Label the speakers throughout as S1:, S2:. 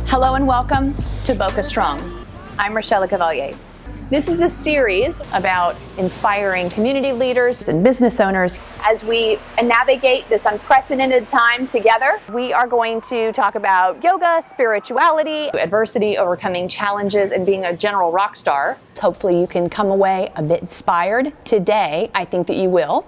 S1: Hello and welcome to Boca Strong. I'm Rochelle LeCavalier. This is a series about inspiring community leaders and business owners. As we navigate this unprecedented time together, we are going to talk about yoga, spirituality, adversity, overcoming challenges, and being a general rock star. Hopefully you can come away a bit inspired today. I think that you will.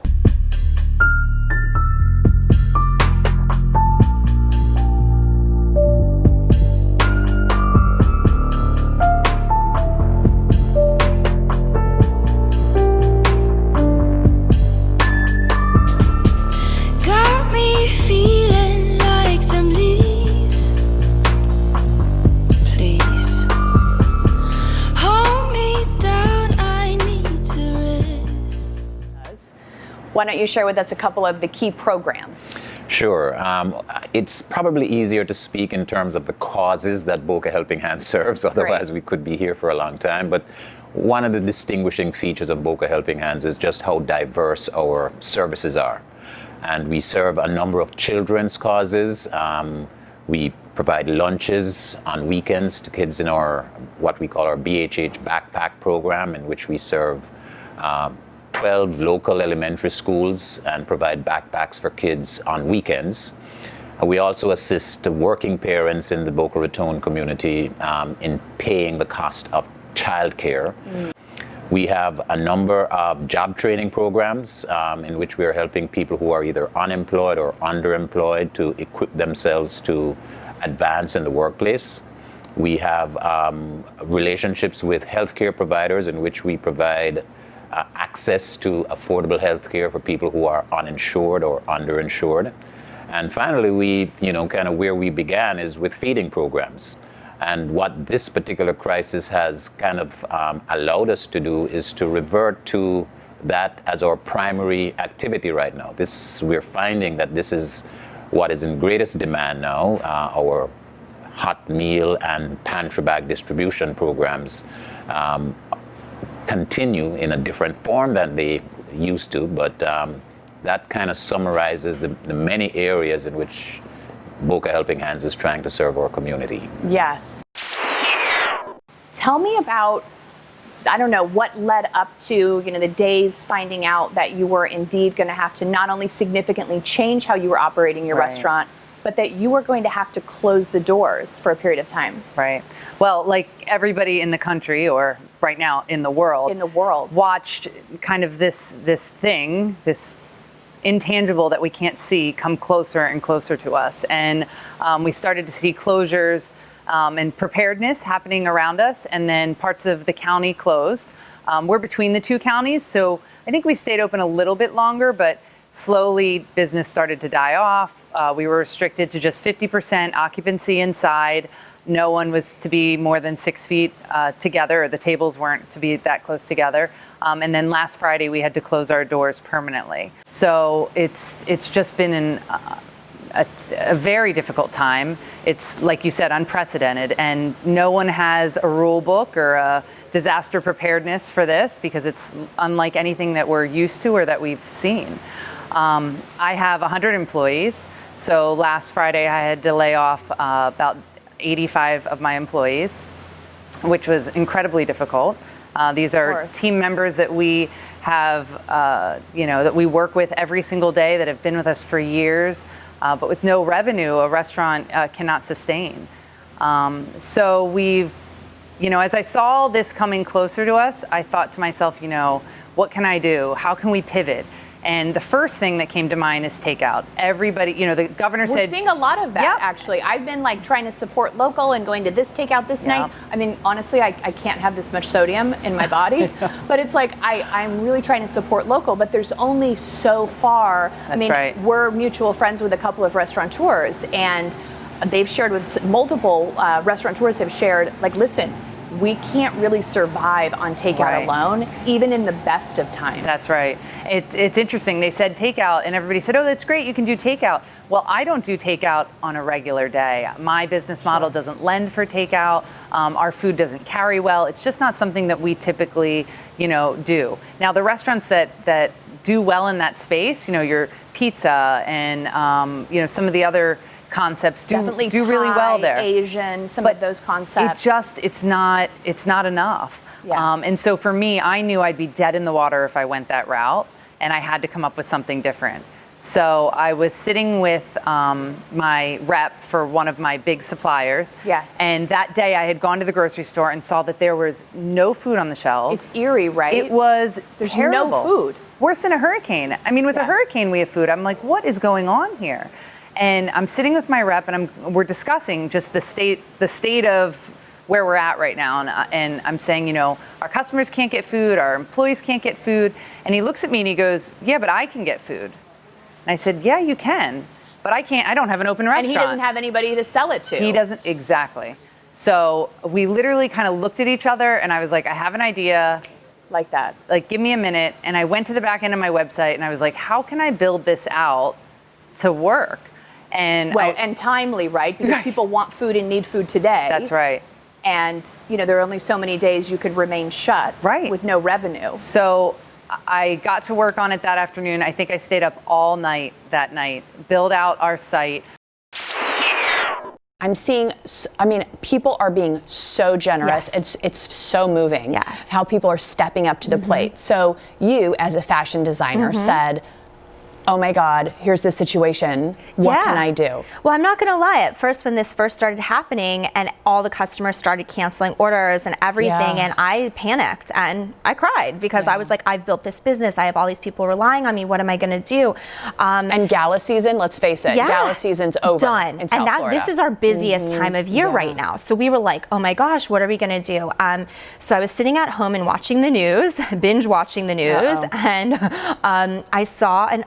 S1: Why don't you share with us a couple of the key programs?
S2: Sure. It's probably easier to speak in terms of the causes that Boca Helping Hands serves, otherwise we could be here for a long time. But one of the distinguishing features of Boca Helping Hands is just how diverse our services are. And we serve a number of children's causes. We provide lunches on weekends to kids in our, what we call our BHH backpack program, in which we serve 12 local elementary schools and provide backpacks for kids on weekends. We also assist working parents in the Boca Raton community in paying the cost of childcare. We have a number of job training programs in which we are helping people who are either unemployed or underemployed to equip themselves to advance in the workplace. We have relationships with healthcare providers in which we provide access to affordable health care for people who are uninsured or underinsured. And finally, we, kind of where we began is with feeding programs. And what this particular crisis has kind of allowed us to do is to revert to that as our primary activity right now. We're finding that this is what is in greatest demand now, our hot meal and pantry bag distribution programs. Continue in a different form than they used to, but that kind of summarizes the many areas in which Boca Helping Hands is trying to serve our community.
S1: Yes. Tell me about, what led up to, the days finding out that you were indeed going to have to not only significantly change how you were operating your restaurant, but that you were going to have to close the doors for a period of time.
S3: Right. Well, like everybody in the country, or right now in the world, watched kind of this thing, this intangible that we can't see, come closer and closer to us. And we started to see closures and preparedness happening around us, and then parts of the county closed. We're between the two counties, so I think we stayed open a little bit longer, but slowly business started to die off. We were restricted to just 50% occupancy inside. No one was to be more than 6 feet together, or the tables weren't to be that close together. And then last Friday, we had to close our doors permanently. So it's just been a very difficult time. It's, like you said, unprecedented. And no one has a rule book or a disaster preparedness for this, because it's unlike anything that we're used to or that we've seen. I have 100 employees. So last Friday, I had to lay off about 85 of my employees, which was incredibly difficult. These are team members that we have, that we work with every single day, that have been with us for years, but with no revenue, a restaurant cannot sustain. So we've, as I saw this coming closer to us, I thought to myself, what can I do? How can we pivot? And the first thing that came to mind is takeout. Everybody, the governor said—
S1: We're seeing a lot of that, actually. I've been trying to support local and going to this takeout this night. I mean, honestly, I can't have this much sodium in my body, but it's I'm really trying to support local, but there's only so far. We're mutual friends with a couple of restaurateurs, and they've shared with multiple restaurateurs have shared, listen, we can't really survive on takeout alone, even in the best of times.
S3: That's right. It's interesting. They said takeout, and everybody said, oh, that's great, you can do takeout. Well, I don't do takeout on a regular day. My business model doesn't lend for takeout. Our food doesn't carry well. It's just not something that we typically, do. Now, the restaurants that do well in that space, your pizza and, some of the other concepts do
S1: Definitely
S3: do really
S1: Thai,
S3: well there.
S1: Asian, some of those concepts.
S3: It's not enough.
S1: Yes.
S3: And so for me, I knew I'd be dead in the water if I went that route, and I had to come up with something different. So I was sitting with my rep for one of my big suppliers.
S1: Yes.
S3: And that day I had gone to the grocery store and saw that there was no food on the shelves.
S1: It's eerie, right?
S3: It was
S1: There's
S3: terrible.
S1: no food.
S3: Worse than a hurricane. I mean, with a
S1: Yes.
S3: hurricane we have food. I'm like, what is going on here? And I'm sitting with my rep and we're discussing just the state of where we're at right now. And I'm saying, you know, our customers can't get food, our employees can't get food. And he looks at me and he goes, yeah, but I can get food. And I said, yeah, you can, but I can't, I don't have an open restaurant.
S1: And he doesn't have anybody to sell it to.
S3: He doesn't, exactly. So we literally kind of looked at each other and I was like, I have an idea.
S1: Like that.
S3: Like, give me a minute. And I went to the back end of my website and I was like, how can I build this out to work? And
S1: and timely, right? Because people want food and need food today.
S3: That's right.
S1: And, you know, there are only so many days you could remain shut with no revenue.
S3: So I got to work on it that afternoon. I think I stayed up all night that night, build out our site.
S4: I'm seeing, I mean, people are being so generous.
S1: Yes.
S4: It's so moving how people are stepping up to the plate. So you, as a fashion designer, said, oh my God, here's the situation. What can I do?
S5: Well, I'm not going to lie. At first, when this first started happening and all the customers started canceling orders and everything, and I panicked and I cried because I was like, I've built this business. I have all these people relying on me. What am I going to do?
S4: And gala season, let's face it, gala season's over.
S5: Done.
S4: In South Florida.
S5: This is our busiest time of year right now. So we were like, oh my gosh, what are we going to do? So I was sitting at home and watching the news, binge watching the news, and I saw an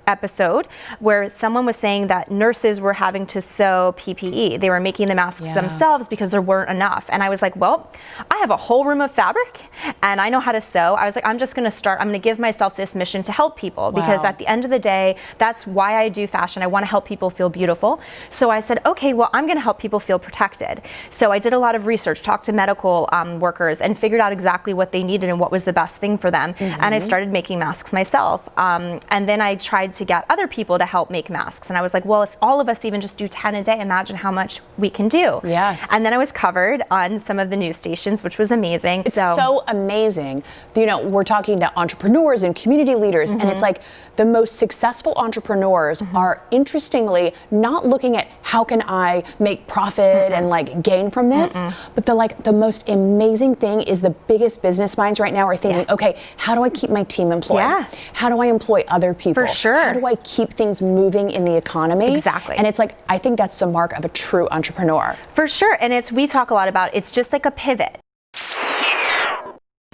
S5: episode where someone was saying that nurses were having to sew PPE. They were making the masks themselves because there weren't enough. And I was like, well, I have a whole room of fabric and I know how to sew. I was like, I'm just going to give myself this mission to help people because at the end of the day, that's why I do fashion. I want to help people feel beautiful. So I said, okay, well, I'm going to help people feel protected. So I did a lot of research, talked to medical workers and figured out exactly what they needed and what was the best thing for them. And I started making masks myself. And then I tried to get other people to help make masks. And I was like, well, if all of us even just do 10 a day, imagine how much we can do.
S4: Yes.
S5: And then I was covered on some of the news stations, which was amazing.
S4: It's so amazing. You know, we're talking to entrepreneurs and community leaders, and it's like the most successful entrepreneurs are interestingly not looking at how can I make profit and like gain from this, but the most amazing thing is the biggest business minds right now are thinking, okay, how do I keep my team employed? How do I employ other people?
S5: For sure.
S4: How do I keep things moving in the economy?
S5: Exactly.
S4: And it's like, I think that's the mark of a true entrepreneur.
S5: For sure. And we talk a lot about, it's just like a pivot.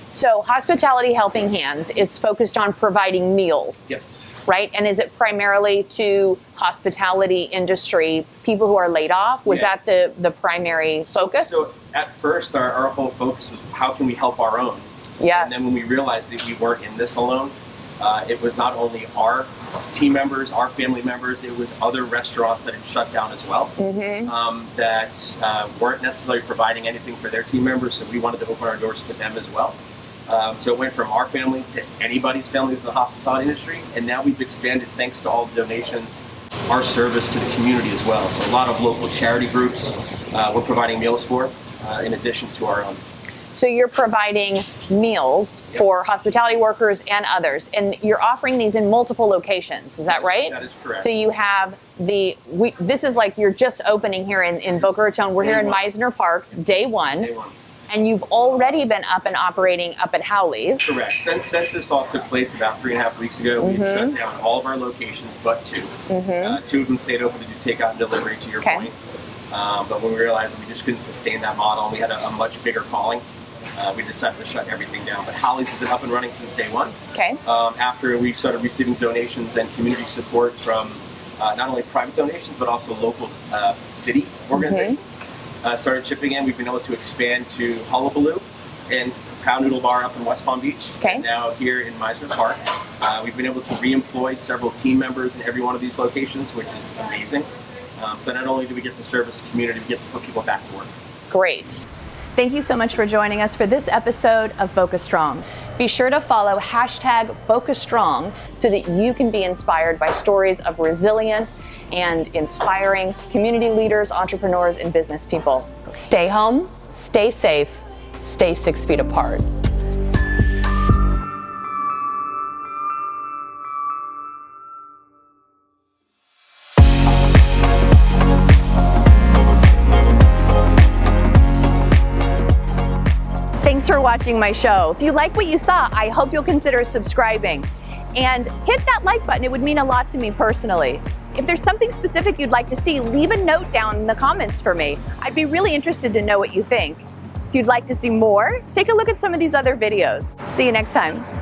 S1: So Hospitality Helping Hands is focused on providing meals, right? And is it primarily to hospitality industry, people who are laid off? Was that the primary focus?
S6: So at first, our whole focus was how can we help our own?
S1: Yes.
S6: And then when we realized that we weren't in this alone, it was not only our team members, our family members, it was other restaurants that had shut down as well, that weren't necessarily providing anything for their team members, so we wanted to open our doors to them as well. So it went from our family to anybody's family in the hospitality industry, and now we've expanded, thanks to all the donations, our service to the community as well. So a lot of local charity groups we're providing meals for, in addition to our own.
S1: So you're providing meals for hospitality workers and others, and you're offering these in multiple locations. Is that right?
S6: That is correct.
S1: So you have this is like you're just opening here in Boca Raton. We're here in Meisner Park, day one. And you've already been up and operating up at Howley's.
S6: Correct. Since this all took place about 3.5 weeks ago, we've shut down all of our locations but two. Two of them stayed open to do takeout and delivery, to your point. But when we realized that we just couldn't sustain that model, and we had a much bigger calling, we decided to shut everything down. But Howley's has been up and running since day one. After we started receiving donations and community support from not only private donations, but also local city organizations. Started chipping in, we've been able to expand to Hullabaloo and Pound Noodle Bar up in West Palm Beach. And now here in Meisner Park. We've been able to re-employ several team members in every one of these locations, which is amazing. So not only do we get to service the community, we get to put people back to work.
S1: Great. Thank you so much for joining us for this episode of Boca Strong. Be sure to follow hashtag Boca Strong so that you can be inspired by stories of resilient and inspiring community leaders, entrepreneurs, and business people. Stay home, stay safe, stay 6 feet apart. Thanks for watching my show. If you like what you saw, I hope you'll consider subscribing and hit that like button. It would mean a lot to me personally. If there's something specific you'd like to see, leave a note down in the comments for me. I'd be really interested to know what you think. If you'd like to see more, take a look at some of these other videos. See you next time.